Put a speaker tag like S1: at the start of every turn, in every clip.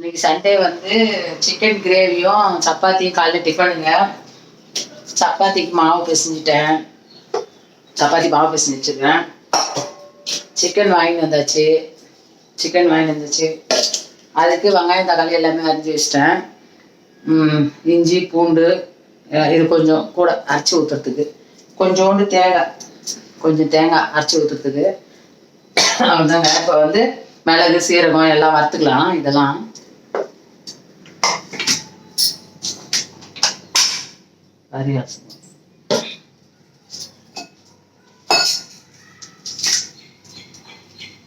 S1: இன்னைக்கு சண்டே வந்து சிக்கன் கிரேவியும் சப்பாத்தியும் காலையில் டிஃபனுங்க. சப்பாத்திக்கு மாவு பிசைஞ்சிட்டேன். சப்பாத்தி மாவு பிசைஞ்சு வச்சுருக்கேன். சிக்கன் வாங்கிட்டு வந்தாச்சு. அதுக்கு வெங்காயம் தக்காளி எல்லாமே அரிஞ்சு வச்சிட்டேன். இஞ்சி பூண்டு இது கொஞ்சம் கூட அரைச்சி ஊற்றுறதுக்கு, கொஞ்சோண்டு தேங்காய் அரைச்சி ஊற்றுறதுக்கு அவ்வளோதாங்க. இப்போ வந்து மிளகு சீரகம் எல்லாம் வறுத்துக்கலாம். இதெல்லாம்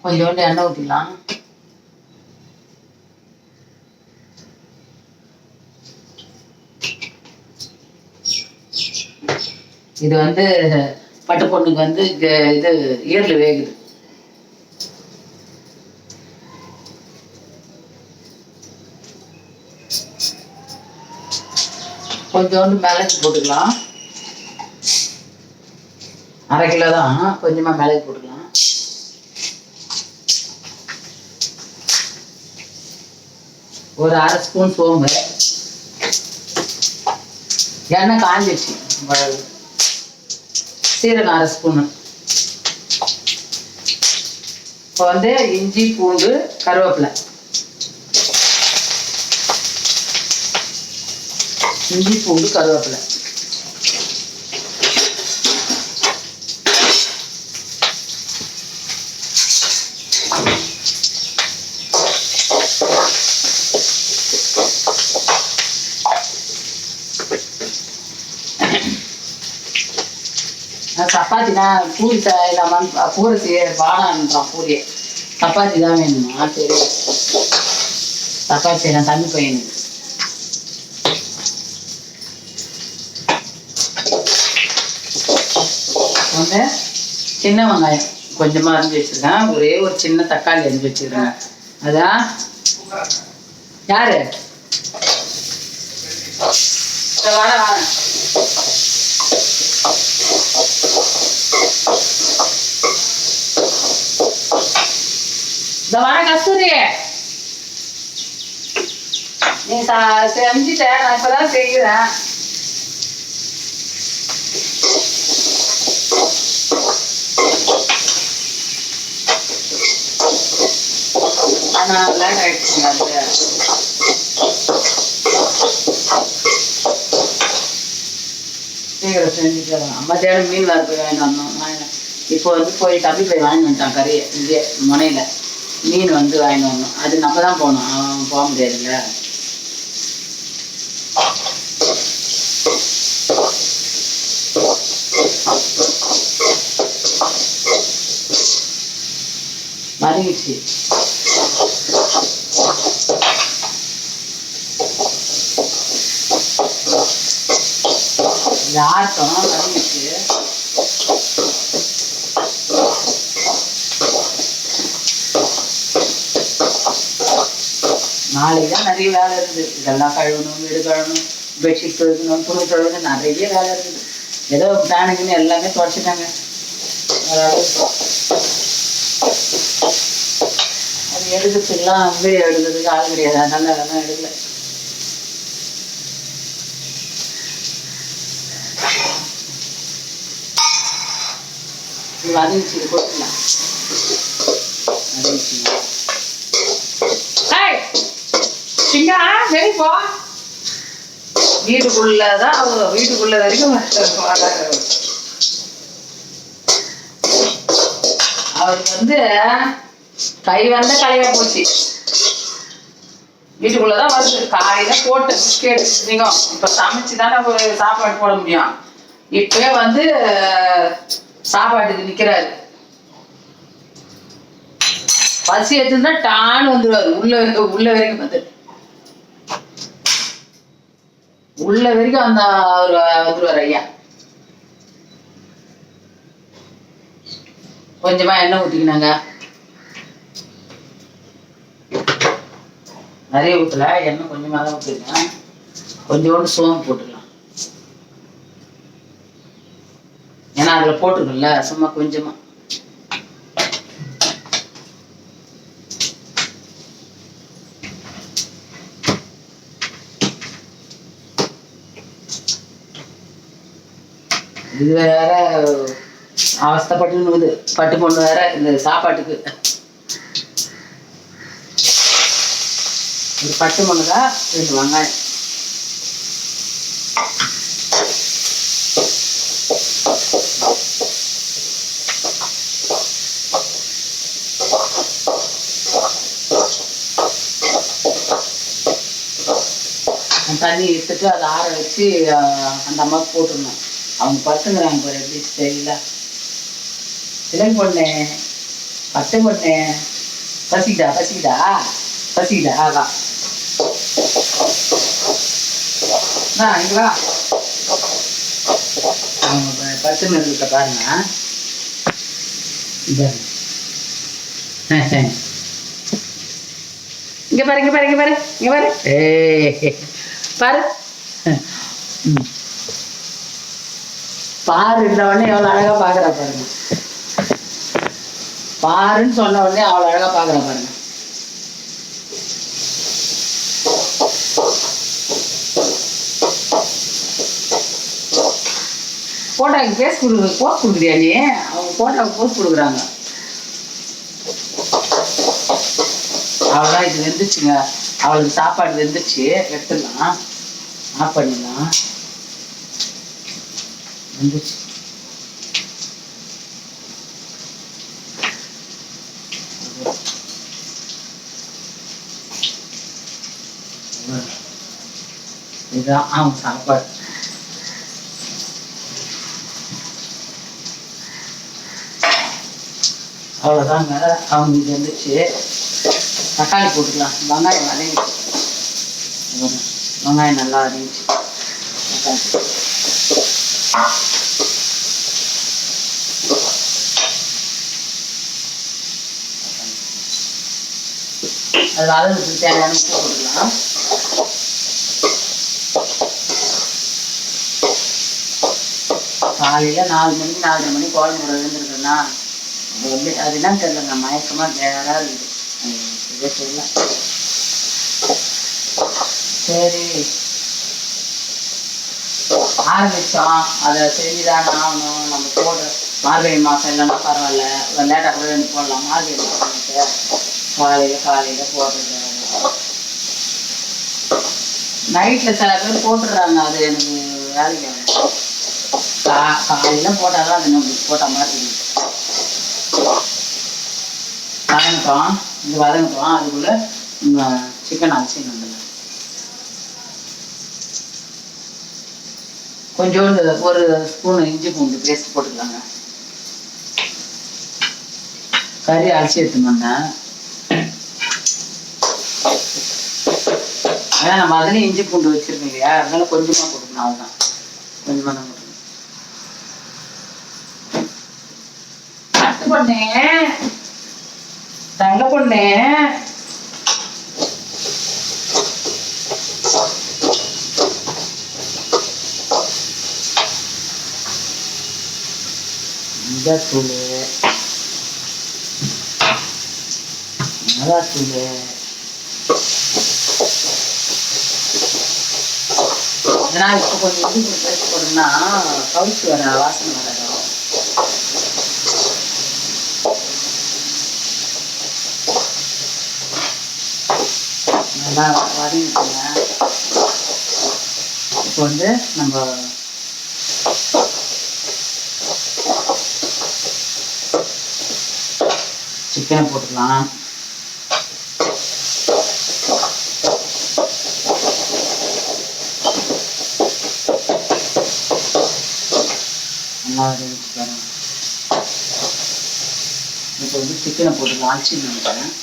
S1: கொஞ்சோண்டு எண்ணெய் ஊற்றிக்கலாம். இது வந்து பட்டு பொண்ணுக்கு வந்து இது ஈரல் வேகுது. கொஞ்சோண்டு மிளகு போட்டுக்கலாம். 1/2 கிலோ தான், கொஞ்சமாக மிளகு போட்டுக்கலாம். ஒரு 1/2 ஸ்பூன் சோம்பு. எண்ணெய் காஞ்சிச்சு. சீரகம் 1/2 ஸ்பூனு. இப்போ வந்து இஞ்சி பூண்டு கருவேப்பிலை. இஞ்சி பூண்டு கருவேப்பிலை சப்பாத்தினா பூரி செய்யலாமான்னு பூரி செய்ய வாடான்றான். பூரியை சப்பாத்தி தான் வேணுமா? சரி, சப்பாத்தி செய்யலாம். தம்பி பையனுக்கு வந்து சின்ன வெங்காயம் கொஞ்சமாக அரிஞ்சு வச்சுருக்கேன். ஒரே ஒரு சின்ன தக்காளி அரிஞ்சு வச்சுருக்கேன். அதான் யாரு வர இந்த வர கஸ்தூரி, நீ செஞ்சுட்ட, நான் இப்பதான் செய்கிறேன். ஆனால் லேட் ஆயிடுச்சுங்க. சீக்கிரம் செஞ்சுட்டு மத்தியானம் மீன் வறுப்பு வாங்கிட்டு வந்தோம். இப்போ வந்து போய் தம்பி போய் வாங்கிட்டு வந்துட்டான் கறியை. இங்கே முனையில் மீன் வந்து வாங்கிட்டு வந்தோம். அது நம்ம தான் போகணும், அவன் போக முடியாதுல்ல. மறிச்சு யாருக்கும் மறிச்சு நாளைக்கு தான் நிறைய வேலை இருக்குது. இதெல்லாம் கழுவணும், வீடு கழுவணும், பெட்ஷீட் கழுவணும், துணி கழுவணும், நிறைய வேலை இருக்குது. ஏதோ பேனுக்குன்னு எல்லாமே துடைச்சிட்டாங்க. அது எடுக்கிறதுக்கெல்லாம் வீடியோ எடுக்கிறதுக்கு ஆள் கிடையாது. அதனால அதெல்லாம் எடுக்கல. இது வதங்கிச்சு, இது கொடுக்கலாம். சரிப்பா, வீட்டுக்குள்ளதான் வீட்டுக்குள்ள வரைக்கும் அவருக்கு வந்து கை வந்த கலையா போச்சு. வீட்டுக்குள்ளதான் வருது. காலையில போட்டு பிஸ்கெட் நீங்க இப்ப சமைச்சுதானே சாப்பாடு போட முடியும். இப்பவே வந்து சாப்பாட்டுக்கு நிக்கிறாரு. பசி எடுத்துருந்தா டான்னு வந்துருவாரு. உள்ள வரைக்கும் வந்து உள்ள வரைக்கும் அந்த அவரு வந்துருவார் ஐயா. கொஞ்சமா எண்ணெய் ஊத்திக்கினாங்க. நிறைய ஊற்றல, எண்ணெய் கொஞ்சமா தான் ஊற்றிருக்கேன். கொஞ்சோண்டு சோம்பு போட்டுக்கலாம். ஏன்னா அதில் போட்டுக்கல, சும்மா கொஞ்சமா. இது வேற அவஸ்தைப்பட்டு பட்டு பொண்ணு வேற இந்த சாப்பாட்டுக்கு ஒரு பட்டு மிளகா 2 வெங்காயம். தண்ணி எடுத்துட்டு அதை ஆற வச்சு அந்த அம்மாவுக்கு போட்டுருந்தோம். அவங்க படுத்துங்கிறாங்க பாரு எப்படி தெரியல. இளம் பொண்ணு பட்டு பொண்ணு பசிக்குதா பசிக்குதா பசிக்குதா அதான் இங்க வா. அவங்க பத்து இருக்க பாருங்க. இங்க பாரு இங்க பாரு இங்க பாரு இங்க பாரு. பாரு பாருன்ற உடனே எவ்வளவு அழகா பாக்குறா பாருங்க. பாருன்னு சொன்ன உடனே அவ்வளவு அழகா பாக்குறா பாருங்க. போட்டாக்கு பேஸ் போஸ் கொடுக்குறியா நீ? அவங்க போட்டாவுக்கு போஸ் கொடுக்குறாங்க. அவ்வளோதான், இது வெந்துச்சுங்க. அவளுக்கு சாப்பாடு வெந்துச்சு, எடுத்துடலாம். ஆஃப் பண்ணிடலாம். வெந்துச்சு. இதுதான் அவங்க சாப்பாடு. அவ்வளோதாங்க, அவங்க இது வந்துச்சு. தக்காளி போட்டுக்கலாம். வெங்காயம் வதங்கி, வெங்காயம் நல்லா வதங்கிச்சு. அது வதங்கிறதுக்கு தேவையான உப்பு போட்டுக்கலாம். காலையில் 4 மணிக்கு 4:30 மணிக்கு குழம்பு எழுந்திருக்கேன்னா அது என்னன்னு தெரியலங்க, மயக்கமா வேறா இருக்குது. தெரியல. சரி ஆரம்பிச்சோம், அதை செஞ்சுதான் ஆகணும். நம்ம போடுற மார்கழி மாதம் இல்லைன்னா பரவாயில்ல, லேட்டாக கூட போடலாம். மார்கழி மாதம் காலையில் போடுறது. நைட்டில் சில பேர் போட்டுடுறாங்க, அது எனக்கு வேலைக்கு காலையில் போட்டால் தான் அது நம்மளுக்கு போட்ட மாதிரி இருக்குது. வதங்கட்டும், இது வதங்கட்டும். அதுக்குள்ளே சிக்கன் அரிசி வந்துடலாம். கொஞ்சோண்டு 1 ஸ்பூன் இஞ்சி பூண்டு பேஸ்ட் போட்டுக்கலாங்க. கறி அரிசி எடுத்துன்னு வந்தேன். ஏன்னா நம்ம அதுலேயும் இஞ்சி பூண்டு வச்சிருக்கோம் இல்லையா, அதனால கொஞ்சமாக போட்டுக்கணும். அவ்வளோதான், கொஞ்சமாக தான் போட்டுக்கணும். கட்டு பொண்ணே தங்க பொண்ணே, மிளகாத்தூள் மிளகாத்தூள் ஏன்னா இப்போ கொஞ்சம் இஞ்சி பேஸ்ட் போட்டோம்னா கவுச்சி வர வாசனை வராது. நல்லா வதங்கிட்டுங்க. இப்போ வந்து நம்ம சிக்கனை போட்டுக்கலாம். நல்லா வதங்கிட்டு இப்போ வந்து சிக்கனை போட்டுக்கலாம். ஆச்சின்னு நினைக்கிறேன்.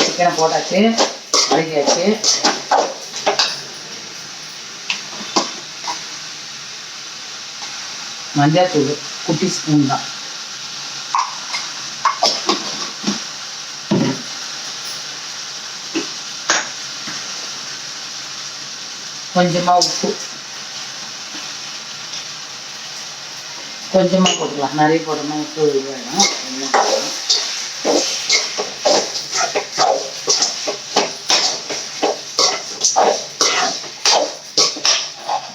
S1: சிக்கனை போட்டாச்சு, வதக்கியாச்சு. மஞ்சள் குட்டி ஸ்பூன் தான். கொஞ்சமாக உப்பு கொஞ்சமாக போட்டுக்கலாம், நிறைய போடணும், உப்பு வேணும்.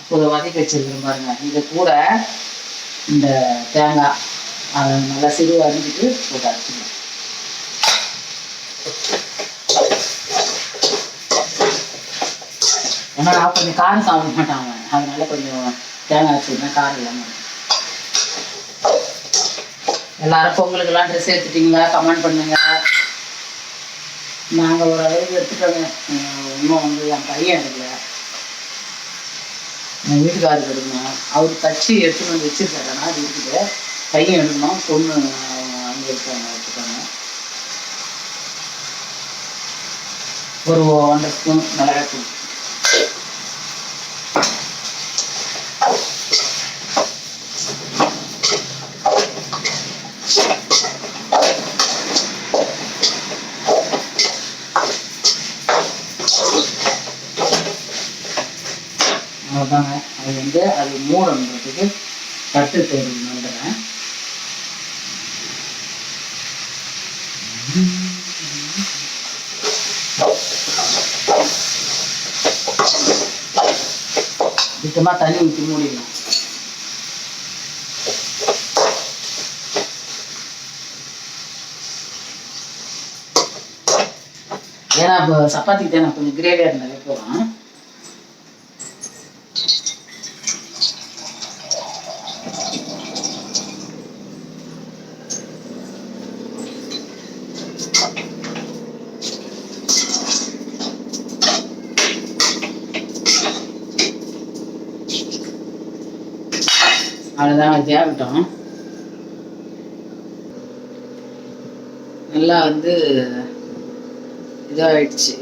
S1: இப்போ வதக்கி வச்சிருக்கேன் பாருங்க. இது கூட இந்த தேங்காய் அதை நல்லா சிறு அரிஞ்சிட்டு போட்டு அரைச்சிக்கலாம். ஏன்னா நான் கொஞ்சம் காரம் சாப்பிட மாட்டாங்க, அதனால கொஞ்சம் தேங்காய் வச்சுருந்தேன், காரம் இல்லாமல். எல்லாரும் பொங்கலுக்கெல்லாம் ட்ரெஸ் எடுத்துட்டீங்களா? கமெண்ட் பண்ணுங்க. நாங்கள் ஓரளவுக்கு எடுத்துட்டோங்க. இன்னும் வந்து என் பையன் எடுக்கல, என் வீட்டுக்காரருக்கு எடுக்கணும். அவர் தச்சு எடுத்துன்னு வந்து வச்சுருக்காருன்னா அது இருக்குது. பையன் எடுக்கணும், பொண்ணு அங்கே எடுத்துக்காங்க. ஒரு 1 ஸ்பூன் மிளகாய்த்தூள், அவ்வளோதாங்க. அது வந்து அது மூடன்றதுக்கு தட்டு தேடி வந்துடுறேன். சுத்தமாக தண்ணி ஊற்றி மூடிடலாம். ஏன்னா இப்போ சப்பாத்திக்கு தான் நான் கொஞ்சம் கிரேவியாக இருந்தாலே போகிறோம். அவ்வளோதான், தேவைட்டோம். நல்லா வந்து இதாகிடுச்சு.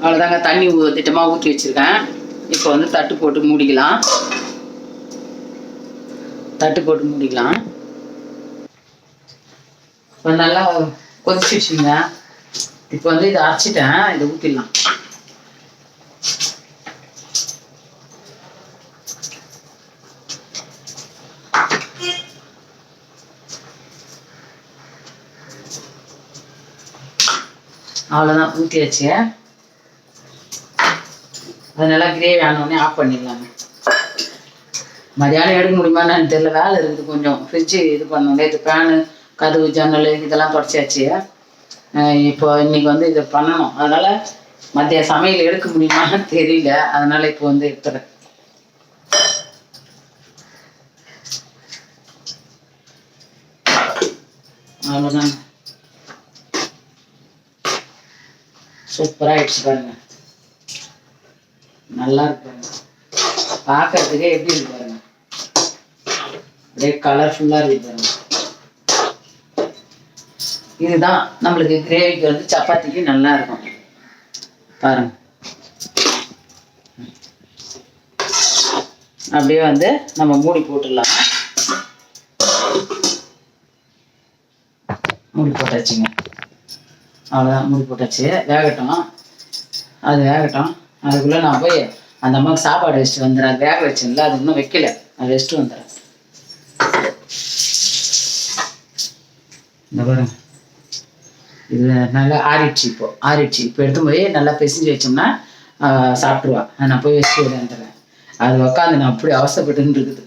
S1: அவ்வளோதாங்க, தண்ணி திட்டமாக ஊற்றி வச்சுருக்கேன். இப்போ வந்து தட்டு போட்டு மூடிக்கலாம். இப்போ நல்லா கொதிச்சிடுச்சுங்க. இப்போ வந்து இதை அரைச்சிட்டேன், இதை ஊற்றிடலாம். அவ்வளோதான், ஊற்றியாச்சு. அது நல்லா கிரேவி ஆனோடனே ஆஃப் பண்ணிடலாங்க. மதியானம் எடுக்க முடியுமான்னு தெரியல, வேலை இருக்குது கொஞ்சம். ஃப்ரிட்ஜு இது பண்ணோம், இது பேனு கதவு ஜன்னல் இதெல்லாம் தொடச்சாச்சு. இப்போ இன்னைக்கு வந்து இதை பண்ணணும், அதனால் மதிய சமையல் எடுக்க முடியுமான்னு தெரியல, அதனால் இப்போ வந்து எடுத்துறேன். அவ்வளோதாங்க, சூப்பராக ஆயிடுச்சு பாருங்க. நல்லா இருக்கு பாருங்க, பார்க்கறதுக்கே எப்படி இருக்கு பாருங்க, அப்படியே கலர்ஃபுல்லாக இருக்கு பாருங்க. இதுதான் நம்மளுக்கு கிரேவிக்கு வந்து சப்பாத்திக்கு நல்லா இருக்கும் பாருங்க. அப்படியே வந்து நம்ம மூடி போட்டுடலாம். மூடி போட்டாச்சுங்க, அவ்வளோதான், மூடி போட்டாச்சு. வேகட்டும், அது வேகட்டும். அதுக்குள்ளே நான் போய் அந்த அம்மாவுக்கு சாப்பாடு வச்சுட்டு வந்துடுறேன். அது வேக வச்சுல, அது இன்னும் வைக்கல, அது வச்சுட்டு வந்துடுறேன். இந்த பாருங்க, இது நல்லா ஆறிடுச்சு. இப்போ எடுத்து போய் நல்லா பிசைஞ்சு வச்சோம்னா சாப்பிட்ருவா. நான் போய் வச்சுட்டு வந்துடுறேன். அது உக்காந்து நான் அப்படி அவசரப்பட்டுன்னு இருக்குது.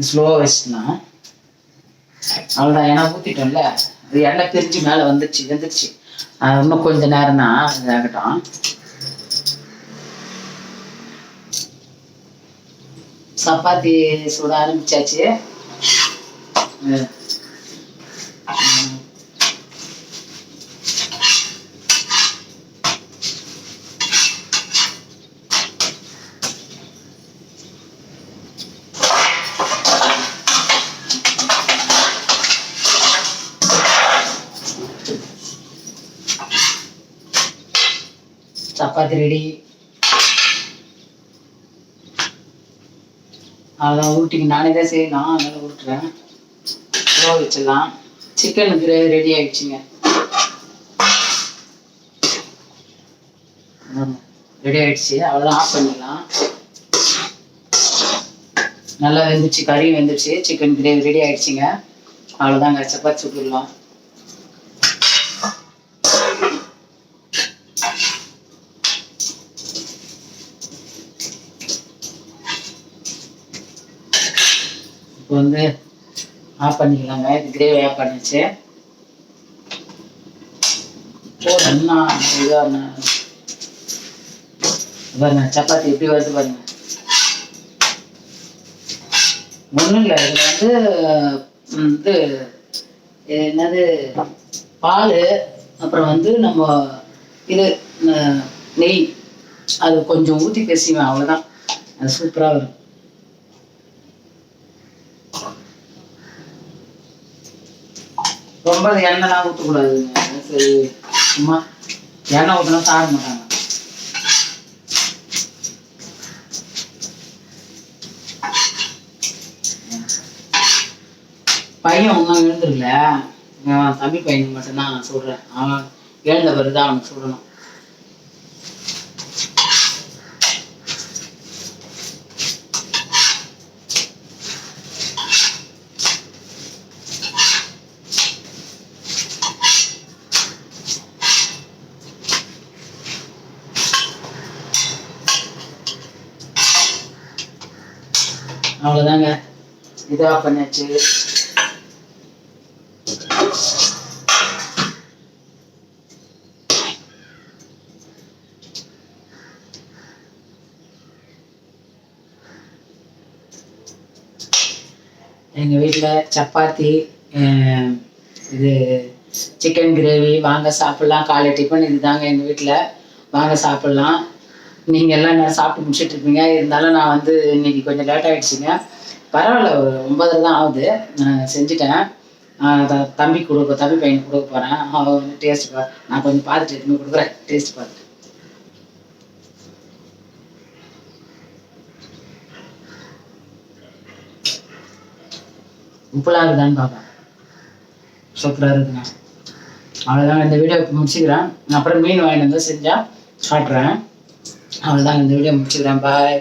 S1: ஸ்லோவாக வச்சுட்டுனா அவ்வளோதான். ஏன்னா ஊற்றிட்டோம்ல, அது எண்ணெய் பிரிஞ்சு மேலே வெந்துருச்சு. இன்னும் கொஞ்சம் நேரம் தான் இதாகட்டும். சப்பாத்தி சுட ஆரம்பிச்சாச்சு. சப்பாத்தி ரெடி. அதான் ஊட்டிக்கு நானே தான் செய்யலாம், அதனால ஊட்டுறேன். ஸ்லோ வச்சிடலாம். சிக்கன் கிரேவி ரெடி ஆயிடுச்சுங்க. ரெடி ஆயிடுச்சு. அவ்வளோதான், ஆஃப் பண்ணிடலாம். நல்லா வெந்துச்சு, கறியும் வெந்துச்சு, சிக்கன் கிரேவி ரெடி ஆயிடுச்சுங்க. அவ்வளோதாங்க, சப்பாத்தி சுட்டுடலாம். இப்போ வந்து ஆஃப் பண்ணிக்கலாங்க. இது கிரேவி ஆஃப் பண்ணிச்சு. என்ன இதாக பாருங்க, சப்பாத்தி எப்படி வருது பாருங்க. ஒன்றும் இல்லை, இதில் வந்து என்னது பால், அப்புறம் வந்து நம்ம இது நெய் அது கொஞ்சம் ஊற்றி பேசிவேன், அவ்வளோதான். அது சூப்பராக வரும். ரொம்ப எண்ணெய்லாம் ஊற்றக்கூடாதுங்க. சரி, சும்மா எண்ணெய் ஊற்றினா சாப்பிட மாட்டாங்க. பையன் ஒன்றும் எழுந்துருல, தம்பி பையனுக்கு மட்டும்தான் நான் சொல்கிறேன். அவன் எழுந்த பிறகு தான் அவனுக்கு சொல்லணும். அவ்வளோதாங்க, இதாக பண்ணியாச்சு. எங்கள் வீட்டில் சப்பாத்தி, இது சிக்கன் கிரேவி. வாங்க சாப்பிட்லாம். காலை டிஃபன் இது தாங்க எங்கள் வீட்டில். வாங்க சாப்பிட்லாம். நீங்கள் எல்லாம் என்ன சாப்பிட்டு முடிச்சுட்டு இருப்பீங்க. இருந்தாலும் நான் வந்து இன்னைக்கு கொஞ்சம் லேட் ஆகிடுச்சிங்க. பரவாயில்ல, ஒரு 9:30 தான் ஆகுது. நான் செஞ்சுட்டேன். தம்பி பையனுக்கு கொடுக்க போகிறேன். அவன் வந்து டேஸ்ட் நான் கொஞ்சம் பார்த்துட்டு எதுவுமே கொடுக்குறேன், டேஸ்ட் பார்த்துட்டு. உப்புலாம் இருக்குதான்னு பார்ப்பேன். சூப்பராக இருக்குங்க. அவ்வளோதாங்க, இந்த வீடியோ முடிச்சுக்கிறேன். அப்புறம் மீன் வாங்கிட்டு வந்து செஞ்சால் காட்டுறேன். அவ்வளோதாங்க, இந்த வீடியோ முடிச்சுக்கிறேன். பாய்.